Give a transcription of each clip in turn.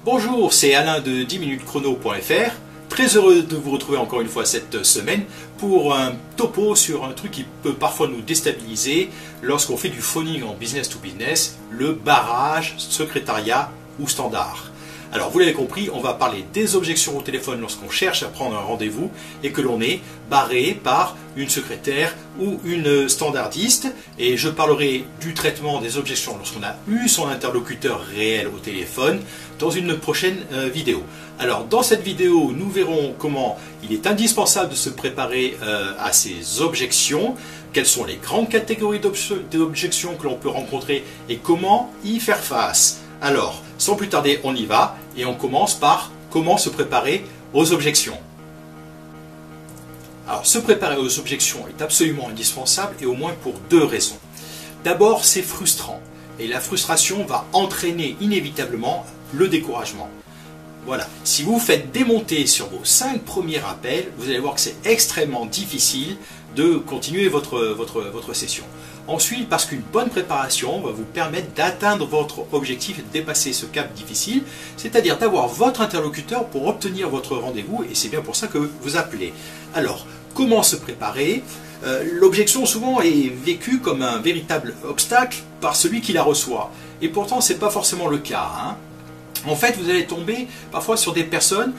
Bonjour, c'est Alain de 10minutechrono.fr. Très heureux de vous retrouver encore une fois cette semaine pour un topo sur un truc qui peut parfois nous déstabiliser lorsqu'on fait du phoning en business to business, le barrage, secrétariat ou standard. Alors vous l'avez compris, on va parler des objections au téléphone lorsqu'on cherche à prendre un rendez-vous et que l'on est barré par une secrétaire ou une standardiste. Et je parlerai du traitement des objections lorsqu'on a eu son interlocuteur réel au téléphone dans une prochaine vidéo. Alors dans cette vidéo, nous verrons comment il est indispensable de se préparer à ces objections, quelles sont les grandes catégories d'objections que l'on peut rencontrer et comment y faire face. Alors, sans plus tarder, on y va et on commence par comment se préparer aux objections. Alors, se préparer aux objections est absolument indispensable et au moins pour deux raisons. D'abord, c'est frustrant et la frustration va entraîner inévitablement le découragement. Voilà, si vous vous faites démonter sur vos 5 premiers appels, vous allez voir que c'est extrêmement difficile de continuer votre session. Ensuite, parce qu'une bonne préparation va vous permettre d'atteindre votre objectif et de dépasser ce cap difficile, c'est-à-dire d'avoir votre interlocuteur pour obtenir votre rendez-vous, et c'est bien pour ça que vous appelez. Alors, comment se préparer? L'objection souvent est vécue comme un véritable obstacle par celui qui la reçoit, et pourtant ce n'est pas forcément le cas, hein. En fait, vous allez tomber parfois sur des personnes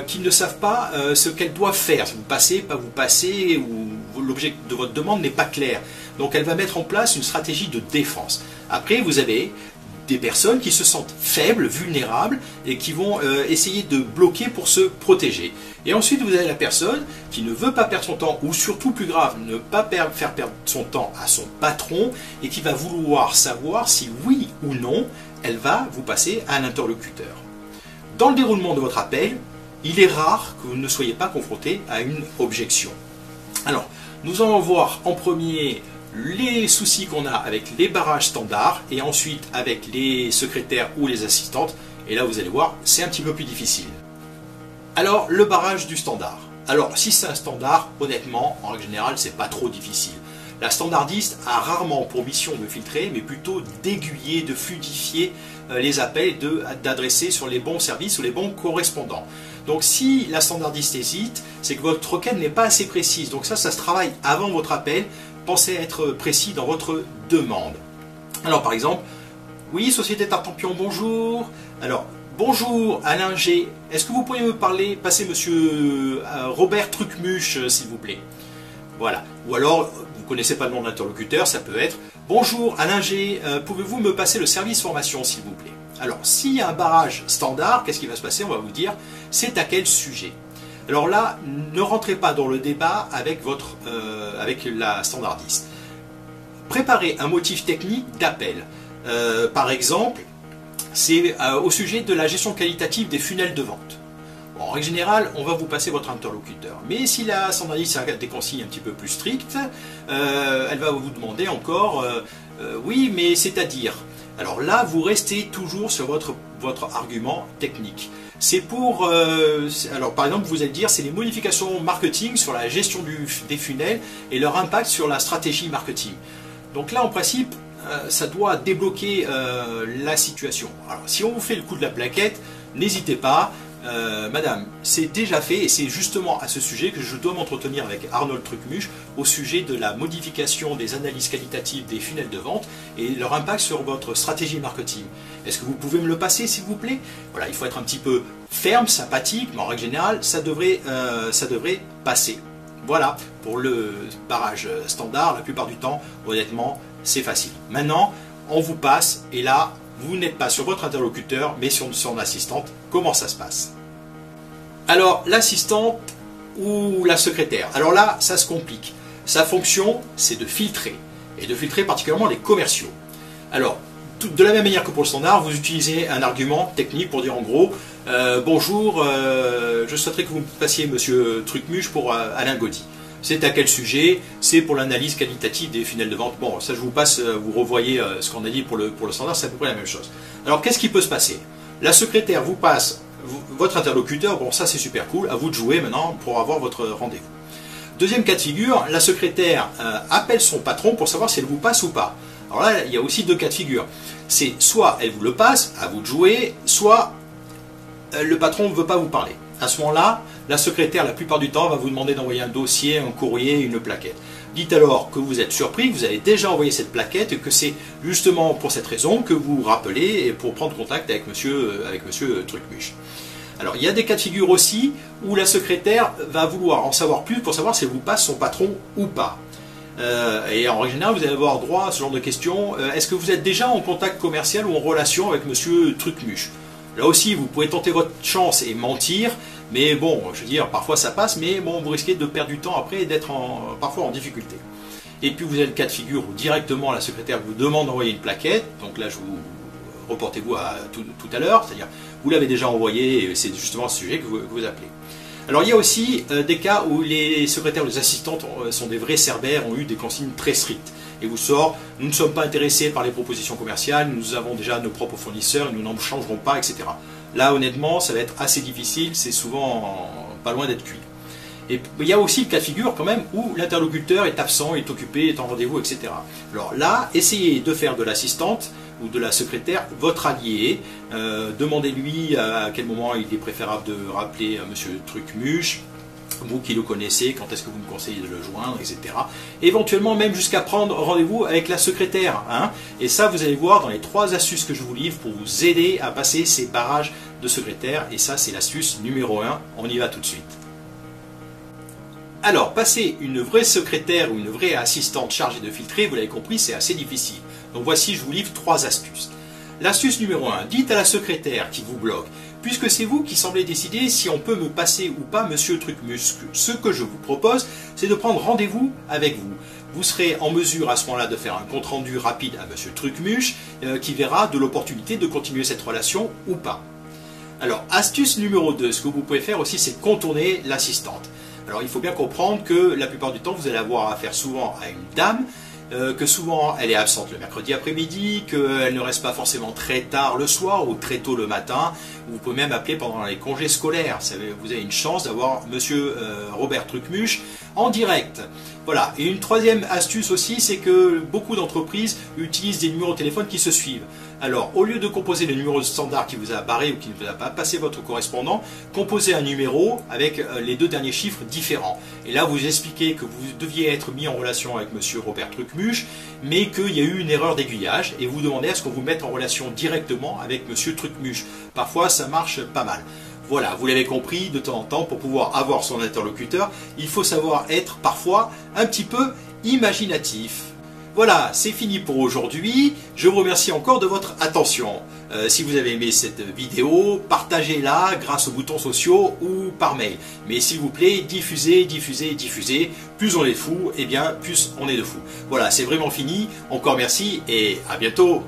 qui ne savent pas ce qu'elles doivent faire. Si vous passez, pas vous passez, ou l'objet de votre demande n'est pas clair. Donc elle va mettre en place une stratégie de défense. Après, vous avez des personnes qui se sentent faibles, vulnérables, et qui vont essayer de bloquer pour se protéger. Et ensuite, vous avez la personne qui ne veut pas perdre son temps, ou surtout plus grave, ne pas faire perdre son temps à son patron, et qui va vouloir savoir si oui ou non, elle va vous passer à un interlocuteur. Dans le déroulement de votre appel, il est rare que vous ne soyez pas confronté à une objection. Alors, nous allons voir en premier les soucis qu'on a avec les barrages standards et ensuite avec les secrétaires ou les assistantes. Et là, vous allez voir, c'est un petit peu plus difficile. Alors, le barrage du standard. Alors, si c'est un standard, honnêtement, en règle générale, c'est pas trop difficile. La standardiste a rarement pour mission de filtrer, mais plutôt d'aiguiller, de fluidifier les appels et d'adresser sur les bons services ou les bons correspondants. Donc si la standardiste hésite, c'est que votre requête n'est pas assez précise. Donc ça se travaille avant votre appel. Pensez à être précis dans votre demande. Alors par exemple, oui, Société Tartampion, bonjour. Alors, bonjour Alain G. Est-ce que vous pourriez me passer monsieur Robert Trucmuche, s'il vous plaît? Voilà. Ou alors, vous ne connaissez pas le nom de l'interlocuteur, ça peut être « Bonjour Alain G, pouvez-vous me passer le service formation s'il vous plaît ?» Alors, s'il y a un barrage standard, qu'est-ce qui va se passer? On va vous dire « C'est à quel sujet ?» Alors là, ne rentrez pas dans le débat avec la standardiste. Préparez un motif technique d'appel. Par exemple, c'est au sujet de la gestion qualitative des funnels de vente. En règle générale, on va vous passer votre interlocuteur. Mais si la standardiste a des consignes un petit peu plus strictes, elle va vous demander encore oui, mais c'est-à-dire. Alors là, vous restez toujours sur votre argument technique. C'est pour... alors par exemple, vous allez dire, c'est les modifications marketing sur la gestion des funnels et leur impact sur la stratégie marketing. Donc là, en principe, ça doit débloquer la situation. Alors si on vous fait le coup de la plaquette, n'hésitez pas. Madame, c'est déjà fait et c'est justement à ce sujet que je dois m'entretenir avec Arnold Trucmuche au sujet de la modification des analyses qualitatives des funnels de vente et leur impact sur votre stratégie marketing. Est-ce que vous pouvez me le passer s'il vous plaît? Voilà, il faut être un petit peu ferme, sympathique, mais en règle générale, ça devrait passer. Voilà, pour le barrage standard, la plupart du temps, honnêtement, c'est facile. Maintenant, on vous passe et là, vous n'êtes pas sur votre interlocuteur, mais sur son assistante. Comment ça se passe? Alors, l'assistante ou la secrétaire. Alors là, ça se complique. Sa fonction, c'est de filtrer. Et de filtrer particulièrement les commerciaux. Alors, de la même manière que pour le standard, vous utilisez un argument technique pour dire en gros bonjour, je souhaiterais que vous me passiez monsieur Trucmuche pour Alain Gaudy. C'est à quel sujet? C'est pour l'analyse qualitative des funnels de vente. Bon, ça je vous passe, vous revoyez ce qu'on a dit pour le standard, c'est à peu près la même chose. Alors qu'est-ce qui peut se passer? La secrétaire vous passe votre interlocuteur, bon ça c'est super cool, à vous de jouer maintenant pour avoir votre rendez-vous. Deuxième cas de figure, la secrétaire appelle son patron pour savoir si elle vous passe ou pas. Alors là, il y a aussi deux cas de figure. C'est soit elle vous le passe, à vous de jouer, soit le patron ne veut pas vous parler. À ce moment-là, la secrétaire, la plupart du temps, va vous demander d'envoyer un dossier, un courrier, une plaquette. Dites alors que vous êtes surpris, que vous avez déjà envoyé cette plaquette et que c'est justement pour cette raison que vous vous rappelez et pour prendre contact avec monsieur Trucmuche. Alors, il y a des cas de figure aussi où la secrétaire va vouloir en savoir plus pour savoir si elle vous passe son patron ou pas. Et en règle générale, vous allez avoir droit à ce genre de questions. Est-ce que vous êtes déjà en contact commercial ou en relation avec monsieur Trucmuche? Là aussi, vous pouvez tenter votre chance et mentir, mais bon, je veux dire, parfois ça passe, mais bon, vous risquez de perdre du temps après et d'être parfois en difficulté. Et puis vous avez le cas de figure où directement la secrétaire vous demande d'envoyer une plaquette, donc là, reportez-vous à tout à l'heure, c'est-à-dire vous l'avez déjà envoyé, et c'est justement ce sujet que vous appelez. Alors il y a aussi des cas où les secrétaires ou les assistantes sont des vrais cerbères, ont eu des consignes très strictes. Et vous sort, nous ne sommes pas intéressés par les propositions commerciales, nous avons déjà nos propres fournisseurs et nous n'en changerons pas, etc. Là honnêtement, ça va être assez difficile, c'est souvent pas loin d'être cuit. Et il y a aussi le cas de figure quand même où l'interlocuteur est absent, est occupé, est en rendez-vous, etc. Alors là, essayez de faire de l'assistante ou de la secrétaire votre allié, demandez-lui à quel moment il est préférable de rappeler monsieur Trucmuche, vous qui le connaissez, quand est-ce que vous me conseillez de le joindre, etc. Éventuellement même jusqu'à prendre rendez-vous avec la secrétaire. Hein. Et ça, vous allez voir dans les 3 astuces que je vous livre pour vous aider à passer ces barrages de secrétaire. Et ça, c'est l'astuce numéro 1. On y va tout de suite. Alors, passer une vraie secrétaire ou une vraie assistante chargée de filtrer, vous l'avez compris, c'est assez difficile. Donc voici, je vous livre 3 astuces. L'astuce numéro 1, dites à la secrétaire qui vous bloque, puisque c'est vous qui semblez décider si on peut me passer ou pas monsieur Trucmuche, ce que je vous propose, c'est de prendre rendez-vous avec vous. Vous serez en mesure à ce moment-là de faire un compte-rendu rapide à monsieur Trucmuche, qui verra de l'opportunité de continuer cette relation ou pas. Alors, astuce numéro 2, ce que vous pouvez faire aussi, c'est contourner l'assistante. Alors, il faut bien comprendre que la plupart du temps, vous allez avoir affaire souvent à une dame, que souvent elle est absente le mercredi après-midi, qu'elle ne reste pas forcément très tard le soir ou très tôt le matin. Vous pouvez même appeler pendant les congés scolaires. Vous avez une chance d'avoir monsieur Robert Trucmuche en direct. Voilà. Et une troisième astuce aussi, c'est que beaucoup d'entreprises utilisent des numéros de téléphone qui se suivent. Alors, au lieu de composer le numéro standard qui vous a barré ou qui ne vous a pas passé votre correspondant, composez un numéro avec les 2 derniers chiffres différents. Et là, vous expliquez que vous deviez être mis en relation avec monsieur Robert Trucmuche, mais qu'il y a eu une erreur d'aiguillage et vous demandez à ce qu'on vous mette en relation directement avec monsieur Trucmuche. Parfois, ça marche pas mal. Voilà, vous l'avez compris, de temps en temps, pour pouvoir avoir son interlocuteur, il faut savoir être parfois un petit peu imaginatif. Voilà, c'est fini pour aujourd'hui. Je vous remercie encore de votre attention. Si vous avez aimé cette vidéo, partagez-la grâce aux boutons sociaux ou par mail. Mais s'il vous plaît, diffusez, diffusez, diffusez. Plus on est de fous, eh bien, plus on est de fous. Voilà, c'est vraiment fini. Encore merci et à bientôt.